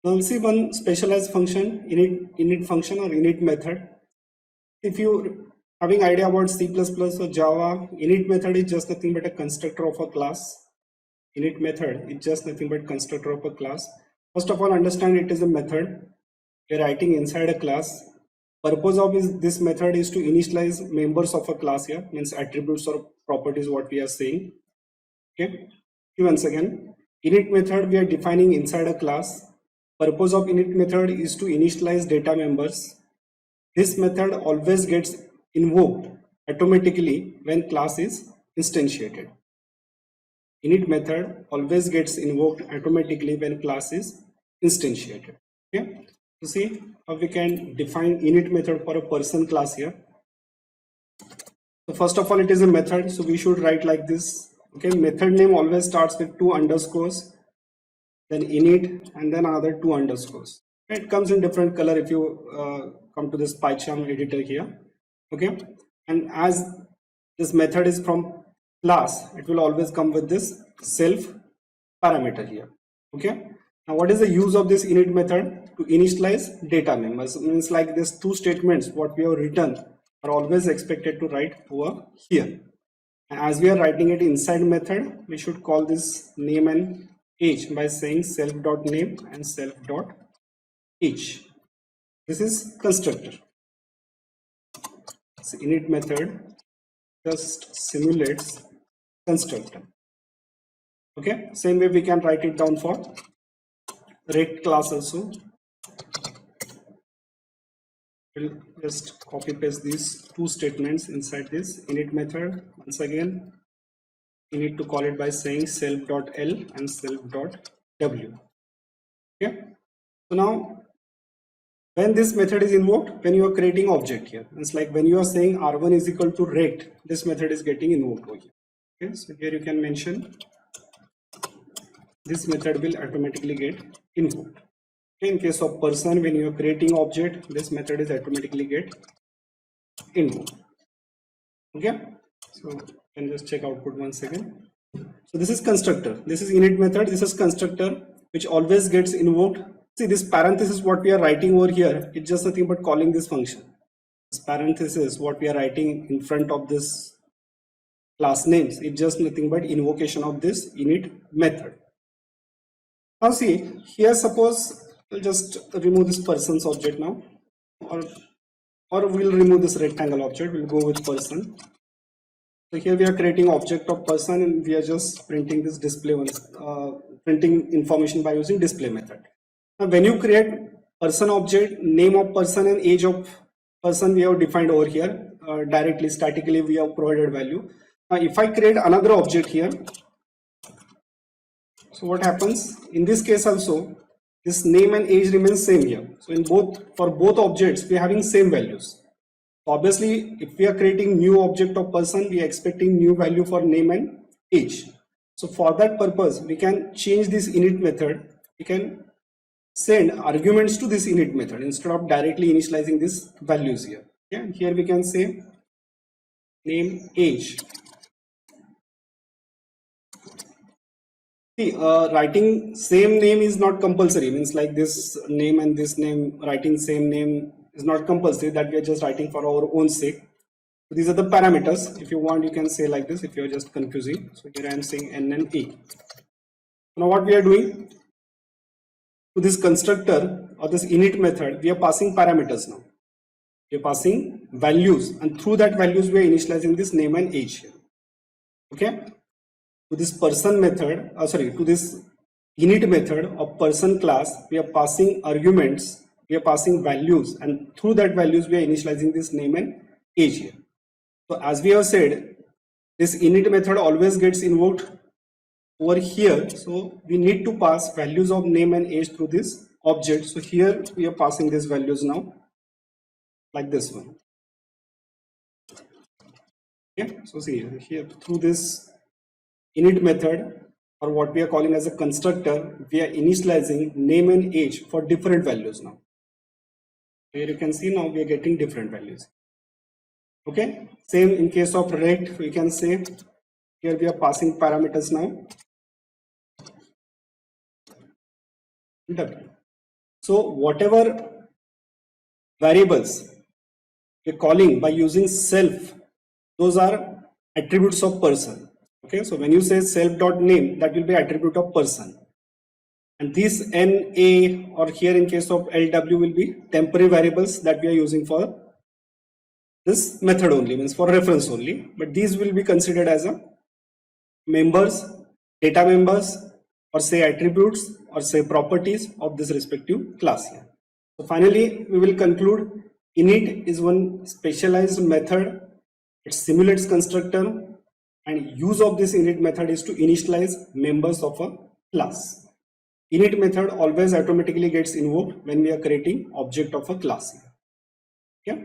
Now we'll see one specialized function, init function or init method. If you having idea about C++ or Java, init method is just nothing but a constructor of a class. Init method is just nothing but constructor of a class. First of all, understand it is a method we are writing inside a class. Purpose of this method is to initialize members of a class here, means attributes or properties what we are saying. Okay, once again, init method we are defining inside a class. Purpose of init method is to initialize data members. This method always gets invoked automatically when class is instantiated. Init method always gets invoked automatically when class is instantiated. Okay, so see how we can define init method for a person class here. So first of all, it is a method, so we should write like this. Okay, method name always starts with 2 underscores, then init, and then another 2 underscores. It comes in different color if you come to this PyCharm editor here. Okay, and as this method is from class, it will always come with this self parameter here. Okay, now what is the use of this init method? To initialize data members. It means like these 2 statements what we have written are always expected to write over here. And as we are writing it inside method, we should call this name and age by saying self.name and self.age. This is constructor. So init method just simulates constructor. Okay, same way we can write it down for rect class also. We'll just copy paste these 2 statements inside this init method. Once again, you need to call it by saying self.l and self.w. Okay, so now when this method is invoked, when you are creating object here, it's like when you are saying r1 is equal to rect, this method is getting invoked over here. Okay, so here you can mention this method will automatically get invoked. In case of person, when you are creating object, this method is automatically get invoked. Okay, so you can just check output once again. So this is constructor, this is init method, this is constructor which always gets invoked. See this parenthesis what we are writing over here, it's just nothing but calling this function. This parenthesis what we are writing in front of this class names, it's just nothing but invocation of this init method. Now see here, suppose we'll just remove this person's object now, or we'll remove this rectangle object, we'll go with person. So here we are creating object of person and we are just printing this display printing information by using display method. Now when you create person object, name of person and age of person we have defined over here directly, statically we have provided value. Now if I create another object here, so what happens in this case also, this name and age remains same here. So in for both objects we are having same values. Obviously, if we are creating new object of person, we are expecting new value for name and age. So for that purpose, we can change this init method. We can send arguments to this init method instead of directly initializing these values here. Yeah, here we can say name age. See, writing same name is not compulsory. Means like this name and this name, writing same name is not compulsory, that we are just writing for our own sake. So these are the parameters. If you want, you can say like this if you are just confusing. So here I am saying n and a. Now what we are doing to this constructor or this init method, we are passing parameters now. We are passing values, and through that values we are initializing this name and age here. Okay. To this person method, to this init method of person class, we are passing arguments. We are passing values, and through that values we are initializing this name and age here. So as we have said, this init method always gets invoked over here, so we need to pass values of name and age through this object. So here we are passing these values now like this one. Okay, so see here through this init method, or what we are calling as a constructor, we are initializing name and age for different values now. Here you can see now we are getting different values. Okay, same in case of rect, we can say here we are passing parameters now. W. So whatever variables we're calling by using self, those are attributes of person. Okay, so when you say self.name, that will be attribute of person. And these NA, or here in case of LW, will be temporary variables that we are using for this method only, means for reference only. But these will be considered as a members, data members, or say attributes, or say properties of this respective class here. So finally, we will conclude init is one specialized method. It simulates constructor, and use of this init method is to initialize members of a class. Init method always automatically gets invoked when we are creating object of a class. Yeah.